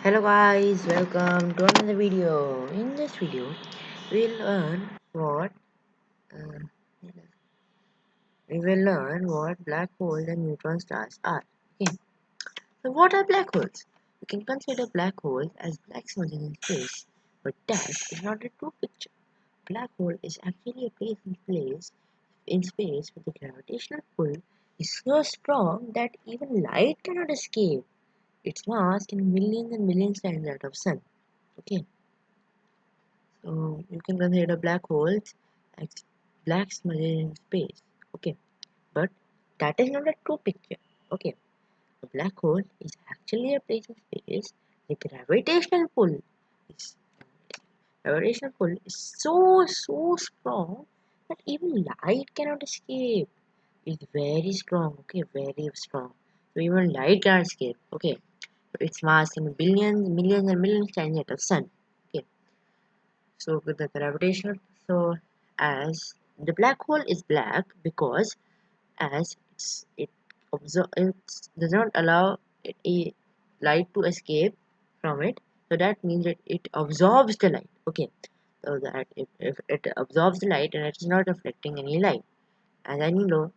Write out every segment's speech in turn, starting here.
Hello guys, welcome to another video. In this video, we'll learn what uh, black holes and neutron stars are. Okay, so what are black holes? We can consider black holes as black smudges in space, but that is not a true picture. Black hole is actually a place in space where the gravitational pull is so strong that even light cannot escape. Its mass can millions and millions times that of sun. Okay. So you can consider black holes as black smudges in space. Okay, but that is not a true picture. Okay, a black hole is actually a place in space. The is gravitational pull is so strong that even light cannot escape. It's very strong. Okay, very strong. So even light cannot escape. Okay, so its mass can be billions, millions, and millions times that of sun. Okay, so with the gravitational, so as the black hole is black because as it does not allow light to escape from it, so that means that it absorbs the light. Okay, so that if it absorbs the light and it is not reflecting any light, as you know,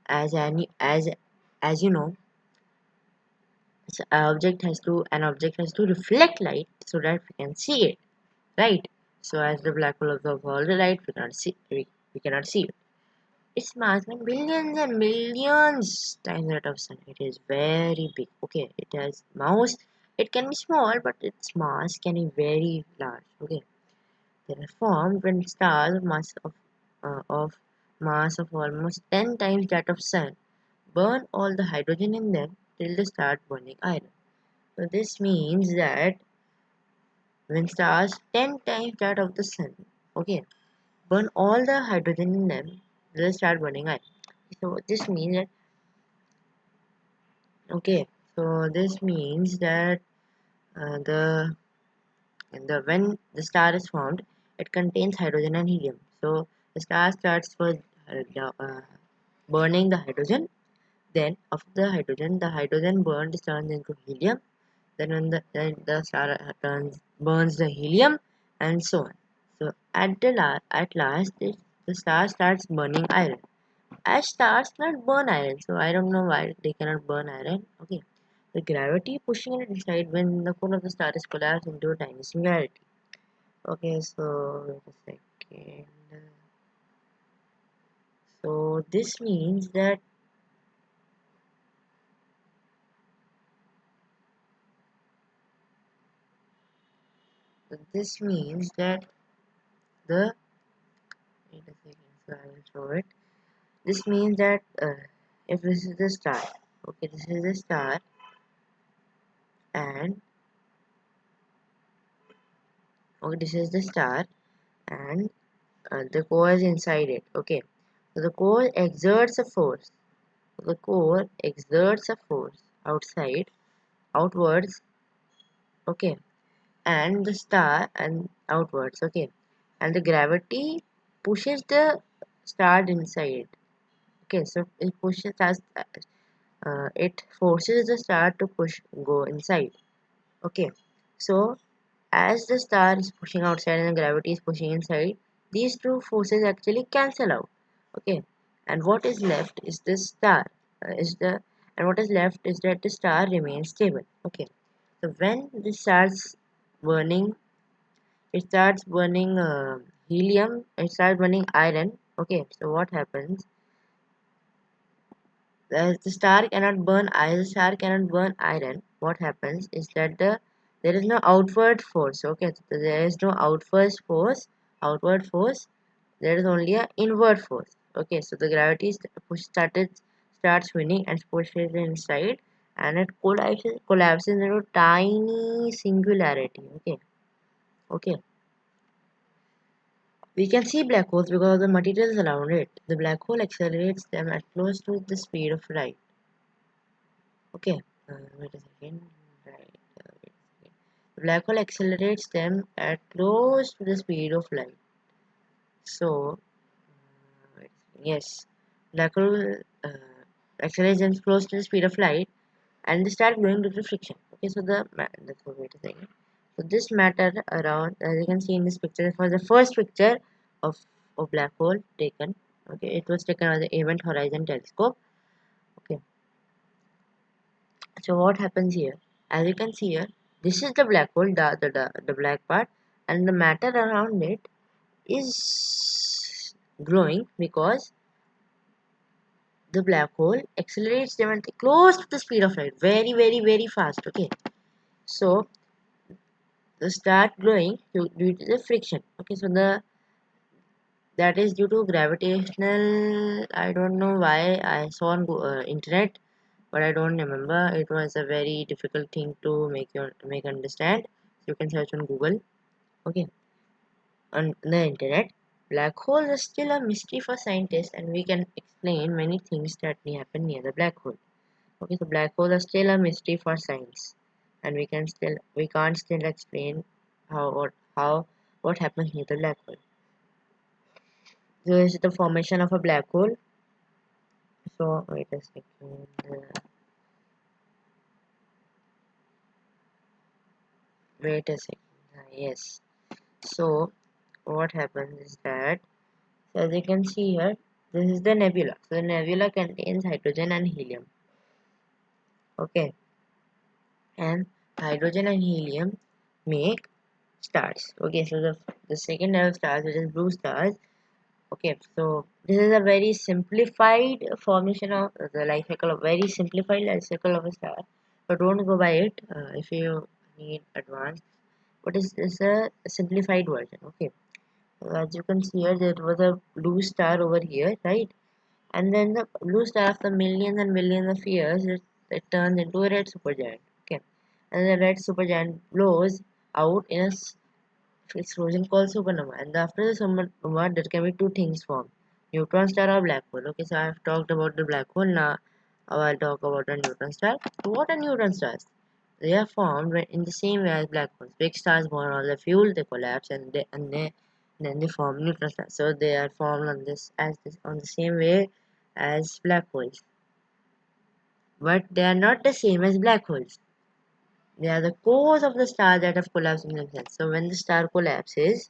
an object has to reflect light so that we can see it, right? So as the black hole absorbs all the light, we cannot see it. Its mass is billions and millions times that of sun. It is very big. Okay, it has mass. It can be small, but its mass can be very large. Okay, they are formed when stars of mass of almost 10 times that of sun burn all the hydrogen in them till they start burning iron. So this means that when stars 10 times that of the sun, okay, burn all the hydrogen in them, they'll start burning iron. So this means that okay, so this means that the when the star is formed, it contains hydrogen and helium. So the star starts first burning the hydrogen. Then after the hydrogen burned turns into helium. Then the star burns the helium, and so on. So at last, the star starts burning iron. As stars cannot burn iron, so I don't know why they cannot burn iron. Okay, the gravity pushing it inside when the core of the star is collapsed into a tiny singularity. Okay, so wait a second. So this means that this means that the wait a second. So I will show it. This means that if this is the star, okay, this is the star, and okay, this is the star, and the core is inside it. Okay, so the core exerts a force. The core exerts a force outwards, okay, and the star and outwards, okay, and the gravity pushes the star inside. Okay, so it forces the star to go inside. Okay, so as the star is pushing outside and the gravity is pushing inside, these two forces actually cancel out. Okay, and what is left is the star. Is the and what is left is that the star remains stable. Okay, so when this starts burning, it starts burning helium. It starts burning iron. Okay, so what happens? As the star cannot burn iron, what happens is that there is no outward force. Okay, so there is no outward force. There is only a inward force. Okay, so the gravity starts winning and pushes it inside, and it collapses into tiny singularity. Okay, okay. We can see black holes because of the materials around it. The black hole accelerates them at close to the speed of light. Okay, wait a second. Right, wait a second. The black hole accelerates them at close to the speed of light. So, yes, black hole accelerates them close to the speed of light, and they start glowing due to friction. Okay, so wait a second. So this matter around, as you can see in this picture, it was the first picture of a black hole taken. Okay, it was taken by the Event Horizon Telescope. Okay, so what happens here? As you can see here, this is the black hole, the black part, and the matter around it is glowing because the black hole accelerates them close to the speed of light, very fast. Okay, so they start glowing due to the friction. Okay, so the that is due to gravitational. I don't know why I saw on internet, but I don't remember. It was a very difficult thing to make understand. So you can search on Google. Okay, on the internet. Black hole is still a mystery for scientists, and we can explain many things that may happen near the black hole. Okay, so black hole is still a mystery for science, and we can't still explain what happens near the black hole. So this is the formation of a black hole. So wait a second. Wait a second. Yes. So what happens is that, so as you can see here, this is the nebula. So the nebula contains hydrogen and helium. Okay, and hydrogen and helium make stars. Okay, so the second level of stars, which is blue stars. Okay, so this is a very simplified formation of the life cycle, of very simplified life cycle of a star. But don't go by it if you need advanced. But it's a simplified version. Okay, so as you can see here, there was a blue star over here, right? And then the blue star, after millions and millions of years, it turns into a red supergiant. Okay, and the red supergiant blows out in a explosion called supernova. And after the supernova, there can be two things formed: neutron star or black hole. Okay, so I have talked about the black hole. Now I'll talk about a neutron star. So what are neutron stars? They are formed in the same way as black holes. Big stars burn all the fuel, they collapse, then they form neutron stars. So they are formed on the same way as black holes, but they are not the same as black holes. They are the cores of the star that have collapsed in themselves. So when the star collapses,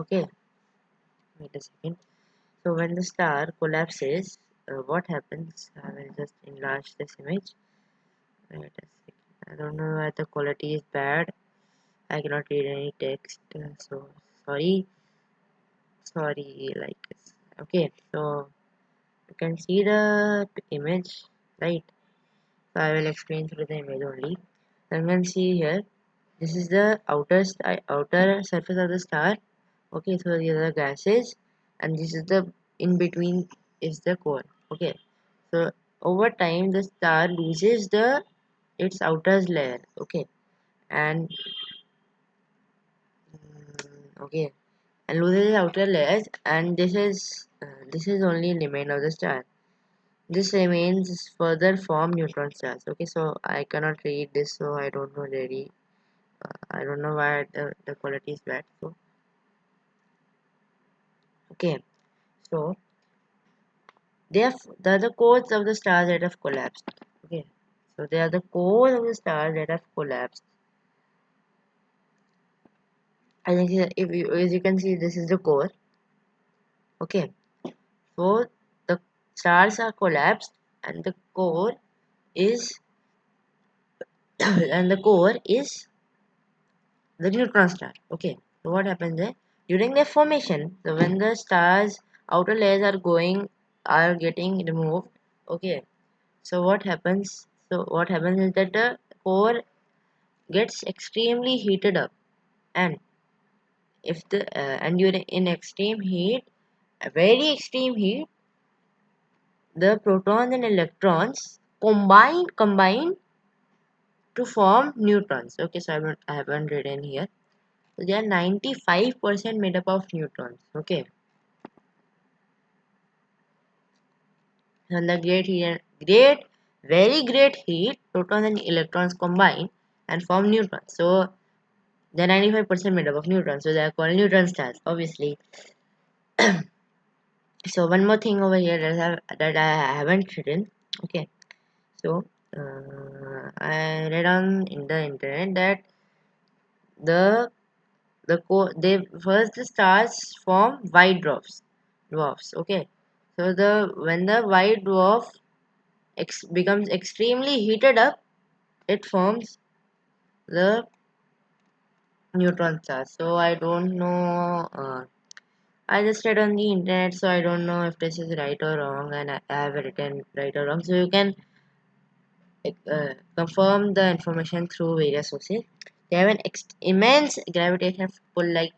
okay, wait a second. So when the star collapses, what happens? I will just enlarge this image. Wait a second. I don't know why the quality is bad. I cannot read any text. So sorry, like this. Okay, so you can see the image, right? So I will explain through the image only. So you can see here. This is the outer surface of the star. Okay, so these are the gases, and this is the in between is the core. Okay, so over time the star loses the its outer layer. Okay, and okay, and loses its outer layers, and this is only remain of the star. This remains further form neutron stars. Okay, so I cannot read this, so I don't know really. I don't know why the quality is bad. So okay, so they are the cores of the stars that have collapsed. Okay, so they are the cores of the stars that have collapsed. I think if you, as you can see, this is the core. Okay, so the stars are collapsed, and the core is and the core is the neutron star. Okay, so what happens there during their formation? So when the stars outer layers are getting removed. Okay, so what happens? So what happens is that the core gets extremely heated up, and if the and you're in extreme heat, a very extreme heat, the protons and electrons combine to form neutrons. Okay, so I haven't written here. So they are 95% made up of neutrons. Okay, and the very great heat, protons and electrons combine and form neutrons. So they're 95% made up of neutrons, so they are called neutron stars, obviously. So one more thing over here that I haven't written. Okay, so I read on in the internet that they first the stars form white dwarfs. Okay, so when the white dwarf becomes extremely heated up, it forms the neutron star. So I don't know. I just read on the internet, so I don't know if this is right or wrong, and I have written right or wrong. So you can confirm the information through various sources. They have an immense gravitational pull like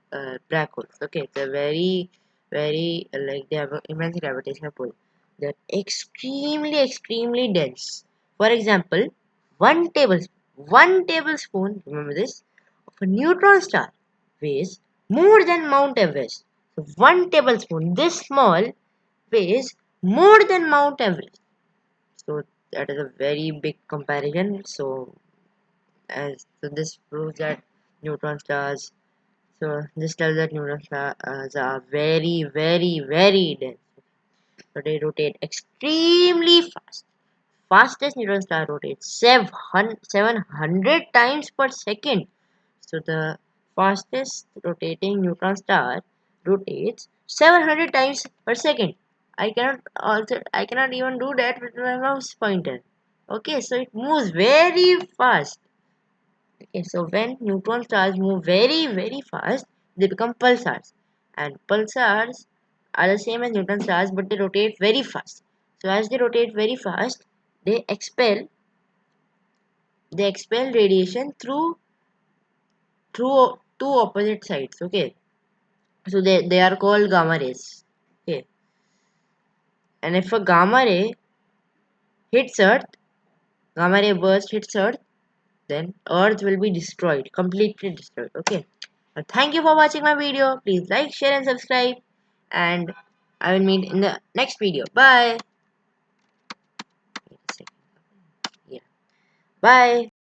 black holes. Okay, they're very like they have an immense gravitational pull. They're extremely dense. For example, one tablespoon. Remember this of a neutron star weighs more than Mount Everest. So one tablespoon, this small, weighs more than Mount Everest. So that is a very big comparison. So this proves that neutron stars. So this tells that neutron stars are very dense. So they rotate extremely fast. Fastest neutron star rotates 700 times per second. So the fastest rotating neutron star rotates 700 times per second. I cannot even do that with my mouse pointer. Okay, so it moves very fast. Okay, so when neutron stars move very fast, they become pulsars. And pulsars are the same as neutron stars, but they rotate very fast. So as they rotate very fast, they expel they expel radiation through two opposite sides. Okay, so they are called gamma rays. Okay, and if a hits Earth, gamma ray burst hits Earth, then Earth will be destroyed, completely destroyed. Okay. Thank you for watching my video. Please like, share, and subscribe. And I will meet in the next video. Bye. Wait a second. Yeah. Bye.